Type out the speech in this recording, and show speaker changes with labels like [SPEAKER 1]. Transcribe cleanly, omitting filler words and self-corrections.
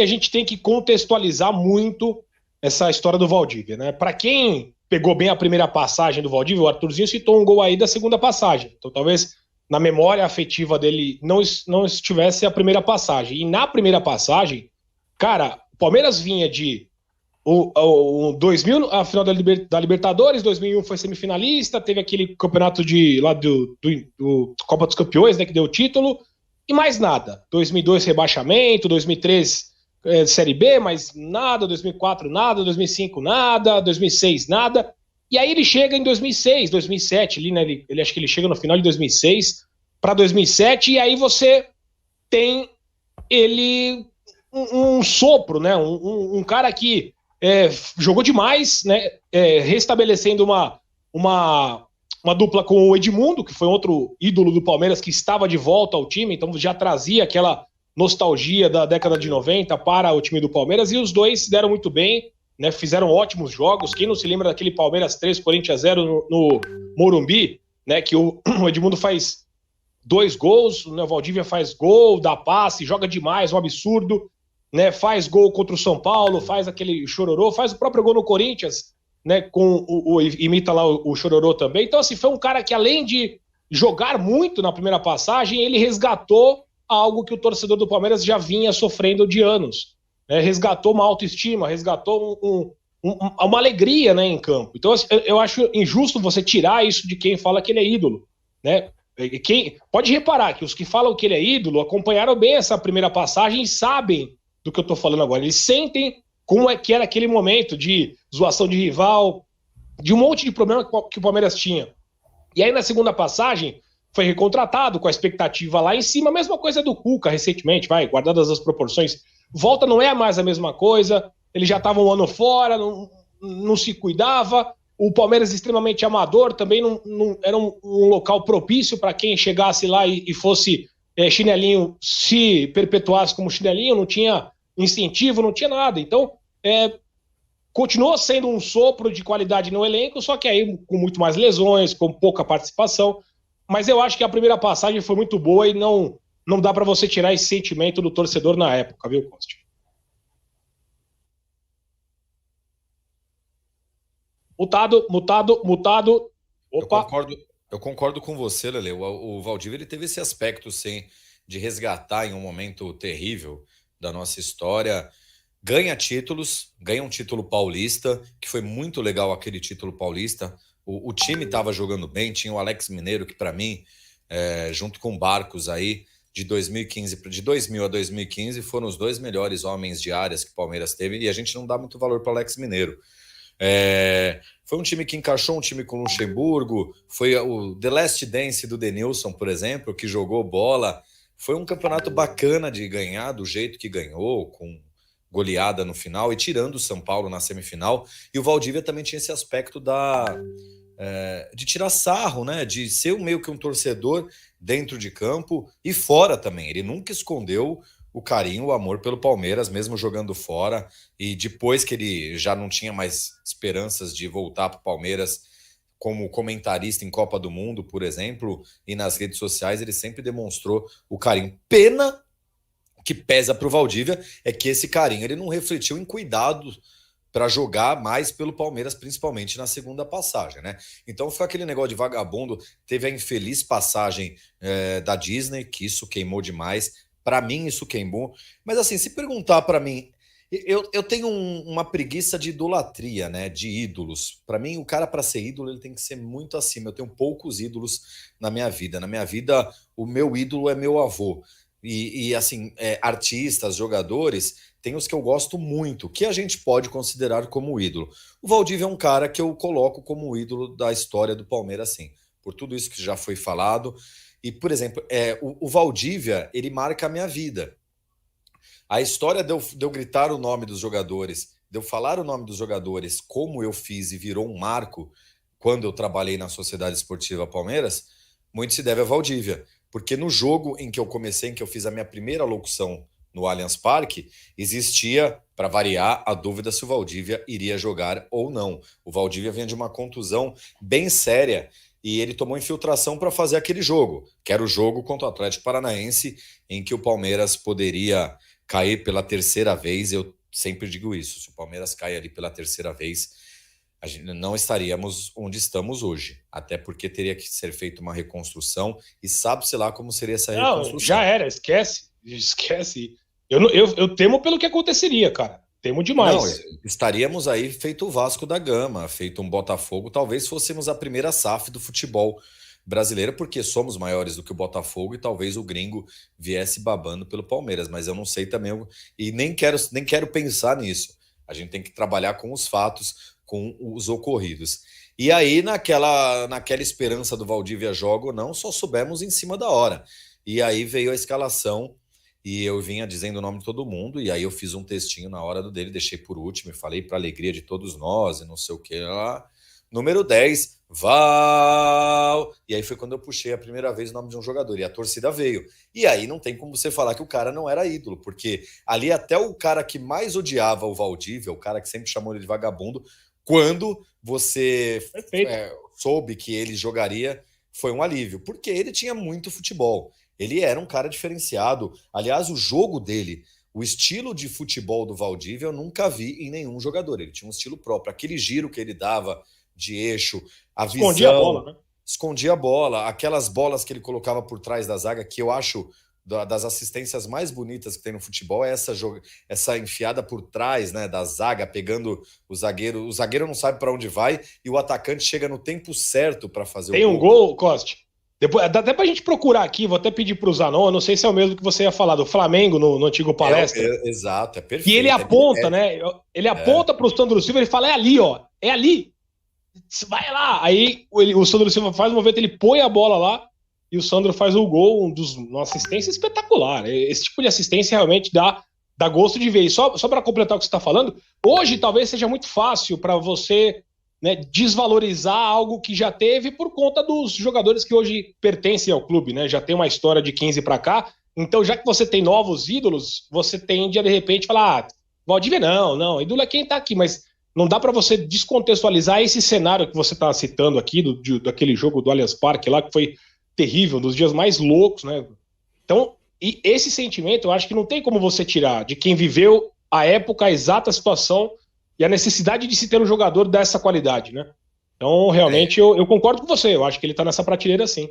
[SPEAKER 1] a gente tem que contextualizar muito essa história do Valdívia, né? Para quem pegou bem a primeira passagem do Valdívia, o Arthurzinho citou um gol aí da segunda passagem. Então, talvez na memória afetiva dele não estivesse a primeira passagem. E na primeira passagem, cara, o Palmeiras vinha de 2000, a final da Libertadores, 2001 foi semifinalista, teve aquele campeonato lá do Copa dos Campeões, né, que deu o título, e mais nada. 2002 rebaixamento, 2003 Série B, mas nada, 2004 nada, 2005 nada, 2006 nada. E aí ele chega em 2006, 2007, ali, né, ele acho que ele chega no final de 2006 para 2007, e aí você tem ele um sopro, né, um cara que jogou demais, né, restabelecendo uma dupla com o Edmundo, que foi outro ídolo do Palmeiras que estava de volta ao time, então já trazia aquela nostalgia da década de 90 para o time do Palmeiras, e os dois se deram muito bem, né, fizeram ótimos jogos. Quem não se lembra daquele Palmeiras 3, Corinthians 0 no Morumbi, né, que o Edmundo faz 2 gols, né, o Valdívia faz gol, dá passe, joga demais, um absurdo, né, faz gol contra o São Paulo, faz aquele chororô, faz o próprio gol no Corinthians, né, imita lá o chororô também. Então, assim, foi um cara que, além de jogar muito na primeira passagem, ele resgatou algo que o torcedor do Palmeiras já vinha sofrendo de anos, né, resgatou uma autoestima, resgatou uma alegria, né, em campo. Então, assim, eu acho injusto você tirar isso de quem fala que ele é ídolo, né. Pode reparar que os que falam que ele é ídolo acompanharam bem essa primeira passagem e sabem do que eu tô falando agora. Eles sentem como é que era aquele momento de zoação de rival, de um monte de problema que o Palmeiras tinha. E aí na segunda passagem foi recontratado com a expectativa lá em cima, a mesma coisa do Cuca recentemente, guardadas as proporções. Volta não é mais a mesma coisa, ele já estava um ano fora, não se cuidava. O Palmeiras extremamente amador, também não era um local propício para quem chegasse lá e fosse chinelinho, se perpetuasse como chinelinho, não tinha incentivo, não tinha nada. Então, continuou sendo um sopro de qualidade no elenco, só que aí com muito mais lesões, com pouca participação. Mas eu acho que a primeira passagem foi muito boa e não dá para você tirar esse sentimento do torcedor na época, viu, Costa? Mutado. Opa.
[SPEAKER 2] Eu concordo com você, Lele. O Valdívia ele teve esse aspecto, sim, de resgatar em um momento terrível da nossa história. Ganha títulos, ganha um título paulista, que foi muito legal aquele título paulista. O time estava jogando bem, tinha o Alex Mineiro, que para mim, junto com o Barcos aí, de 2000 a 2015, foram os 2 melhores homens de áreas que o Palmeiras teve, e a gente não dá muito valor para o Alex Mineiro. Foi um time que encaixou um time com o Luxemburgo, foi o The Last Dance do Denilson, por exemplo, que jogou bola. Foi um campeonato bacana de ganhar do jeito que ganhou, com goleada no final e tirando o São Paulo na semifinal. E o Valdívia também tinha esse aspecto de tirar sarro, né? De ser meio que um torcedor dentro de campo e fora também. Ele nunca escondeu o carinho, o amor pelo Palmeiras, mesmo jogando fora. E depois que ele já não tinha mais esperanças de voltar para o Palmeiras como comentarista em Copa do Mundo, por exemplo, e nas redes sociais, ele sempre demonstrou o carinho. Pena que pesa para o Valdívia é que esse carinho ele não refletiu em cuidado para jogar mais pelo Palmeiras, principalmente na segunda passagem, né? Então foi aquele negócio de vagabundo, teve a infeliz passagem da Disney, que isso queimou demais. Para mim, isso queimou. Mas assim, se perguntar para mim, eu tenho uma preguiça de idolatria, né? De ídolos. Para mim, o cara, para ser ídolo, ele tem que ser muito acima. Eu tenho poucos ídolos na minha vida. Na minha vida, o meu ídolo é meu avô. E assim, artistas, jogadores, tem os que eu gosto muito, que a gente pode considerar como ídolo. O Valdívia é um cara que eu coloco como ídolo da história do Palmeiras, sim. Por tudo isso que já foi falado. E, por exemplo, o Valdívia, ele marca a minha vida. A história de eu gritar o nome dos jogadores, de eu falar o nome dos jogadores, como eu fiz e virou um marco quando eu trabalhei na Sociedade Esportiva Palmeiras, muito se deve a Valdívia. Porque no jogo em que eu comecei, em que eu fiz a minha primeira locução no Allianz Parque, existia, para variar, a dúvida se o Valdívia iria jogar ou não. O Valdívia vinha de uma contusão bem séria e ele tomou infiltração para fazer aquele jogo, que era o jogo contra o Atlético Paranaense, em que o Palmeiras poderia cair pela terceira vez, eu sempre digo isso, se o Palmeiras cai ali pela terceira vez, a gente não estaríamos onde estamos hoje, até porque teria que ser feita uma reconstrução e sabe-se lá como seria essa reconstrução.
[SPEAKER 1] Já era, esquece. Eu temo pelo que aconteceria, cara. Temo demais.
[SPEAKER 2] Não, estaríamos aí feito o Vasco da Gama, feito um Botafogo, talvez fôssemos a primeira SAF do futebol brasileiro, porque somos maiores do que o Botafogo e talvez o gringo viesse babando pelo Palmeiras, mas eu não sei também, e nem quero pensar nisso. A gente tem que trabalhar com os fatos, com os ocorridos. E aí, naquela esperança do Valdívia joga ou não, só soubemos em cima da hora. E aí veio a escalação e eu vinha dizendo o nome de todo mundo, e aí eu fiz um textinho na hora do dele, deixei por último e falei para alegria de todos nós e não sei o que lá. Número 10, Val. E aí foi quando eu puxei a primeira vez o nome de um jogador. E a torcida veio. E aí não tem como você falar que o cara não era ídolo, porque ali até o cara que mais odiava o Valdívia, o cara que sempre chamou ele de vagabundo, quando você soube que ele jogaria, foi um alívio. Porque ele tinha muito futebol. Ele era um cara diferenciado. Aliás, o jogo dele, o estilo de futebol do Valdívia, eu nunca vi em nenhum jogador. Ele tinha um estilo próprio. Aquele giro que ele dava de eixo, a
[SPEAKER 1] escondia
[SPEAKER 2] visão,
[SPEAKER 1] a bola, né?
[SPEAKER 2] Escondia a bola, aquelas bolas que ele colocava por trás da zaga, que eu acho das assistências mais bonitas que tem no futebol, é essa enfiada por trás, né, da zaga, pegando o zagueiro não sabe para onde vai e o atacante chega no tempo certo para fazer
[SPEAKER 1] tem
[SPEAKER 2] o
[SPEAKER 1] gol. Tem um gol, Coste. Depois, dá até pra gente procurar aqui, vou até pedir pro Zanon, eu não sei se é o mesmo que você ia falar, do Flamengo no antigo palestra.
[SPEAKER 2] Exato, é perfeito.
[SPEAKER 1] E ele aponta, né? Ele aponta pro Sandro Silva, ele fala, é ali, ó, é ali. Vai lá. Aí o Sandro Silva faz o movimento, ele põe a bola lá e o Sandro faz o gol, uma assistência espetacular. Esse tipo de assistência realmente dá gosto de ver. E só para completar o que você está falando, hoje talvez seja muito fácil para você, né, desvalorizar algo que já teve por conta dos jogadores que hoje pertencem ao clube, né? Já tem uma história de 15 para cá. Então, já que você tem novos ídolos, você tende a, de repente, falar, Valdívia não, ídolo é quem tá aqui, mas não dá para você descontextualizar esse cenário que você está citando aqui, daquele jogo do Allianz Parque lá, que foi terrível, um dos dias mais loucos, né? Então, e esse sentimento, eu acho que não tem como você tirar de quem viveu a época, a exata situação e a necessidade de se ter um jogador dessa qualidade, né? Então, realmente, eu concordo com você, eu acho que ele tá nessa prateleira sim.